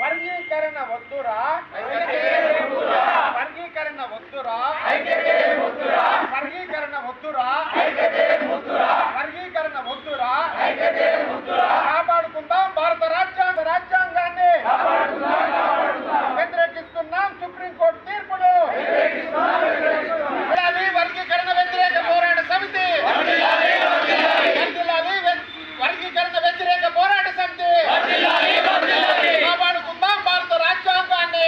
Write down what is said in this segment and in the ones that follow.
వర్గీకరణ వద్దురా, వర్గీకరణ వద్దురా, వర్గీకరణ వద్దురా, వర్గీకరణ వద్దురా, కాపాడుకుందాం భారత రాజ్యాంగాన్ని, వ్యతిరేకిస్తున్నాం సుప్రీంకోర్టు తీర్పును. వర్గీకరణ వ్యతిరేక పోరాట సమితి, వర్గీకరణ వ్యతిరేక పోరాట సమితి, కాపాడుకుందాం భారత రాజ్యాంగాన్ని.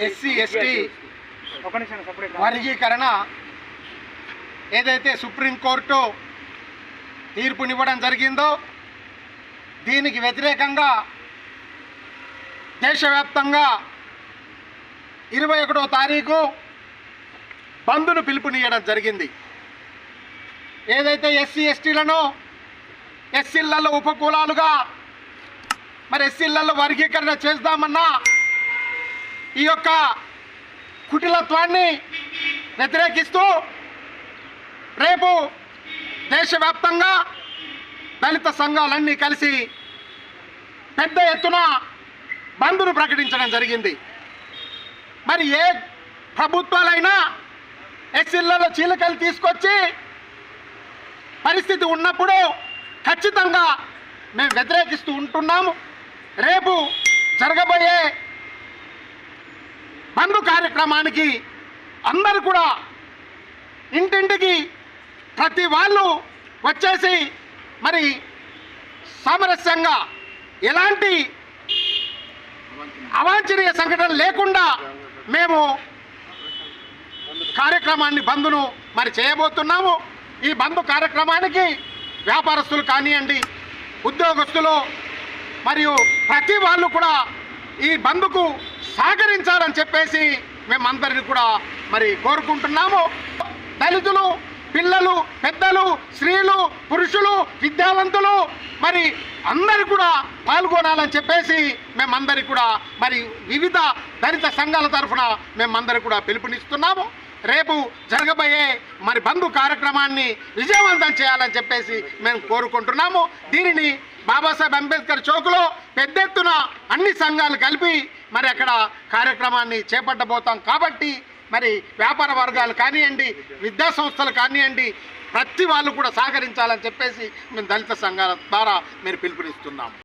ఎస్సీ ఎస్టీ వర్గీకరణ ఏదైతే సుప్రీంకోర్టు తీర్పునివ్వడం జరిగిందో దీనికి వ్యతిరేకంగా దేశవ్యాప్తంగా 21వ తారీఖు బంద్ను పిలుపునియడం జరిగింది. ఏదైతే ఎస్సీ ఎస్టీలను ఎస్సీలలో ఉపకులాలుగా మరి ఎస్సీలలో వర్గీకరణ చేద్దామన్నా ఈ యొక్క కుటిలత్వాన్ని వ్యతిరేకిస్తూ రేపు దేశవ్యాప్తంగా దళిత సంఘాలన్నీ కలిసి పెద్ద ఎత్తున బంద్ను ప్రకటించడం జరిగింది. మరి ఏ ప్రభుత్వాలైనా ఎస్సీలలో చీలికలు తీసుకొచ్చి పరిస్థితి ఉన్నప్పుడు ఖచ్చితంగా మేము వ్యతిరేకిస్తూ ఉంటున్నాము. రేపు జరగబోయే బంద్ కార్యక్రమానికి అందరూ కూడా ఇంటింటికి ప్రతి వాళ్ళు వచ్చేసి మరి సామరస్యంగా ఎలాంటి అవాంఛనీయ సంఘటన లేకుండా మేము కార్యక్రమాన్ని బంద్ను మరి చేయబోతున్నాము. ఈ బంద్ కార్యక్రమానికి వ్యాపారస్తులు కానివ్వండి, ఉద్యోగస్తులు మరియు ప్రతి వాళ్ళు కూడా ఈ బంద్కు సహకరించాలని చెప్పేసి మేమందరినీ కూడా మరి కోరుకుంటున్నాము. దళితులు, పిల్లలు, పెద్దలు, స్త్రీలు, పురుషులు, విద్యావంతులు మరి అందరూ కూడా పాల్గొనాలని చెప్పేసి మేమందరికీ కూడా మరి వివిధ దళిత సంఘాల తరఫున మేమందరూ కూడా పిలుపునిస్తున్నాము. రేపు జరగబోయే మరి బంద్ కార్యక్రమాన్ని విజయవంతం చేయాలని చెప్పేసి మేము కోరుకుంటున్నాము. దీనిని బాబాసాహెబ్ అంబేద్కర్ చౌక్లో పెద్ద ఎత్తున అన్ని సంఘాలు కలిపి మరి అక్కడ కార్యక్రమాన్ని చేపట్టబోతాం. కాబట్టి మరి వ్యాపార వర్గాలు కానివ్వండి, విద్యా సంస్థలు కానివ్వండి, ప్రతి వాళ్ళు కూడా సహకరించాలని చెప్పేసి మేము దళిత సంఘాల ద్వారా మీరు పిలుపునిస్తున్నాము.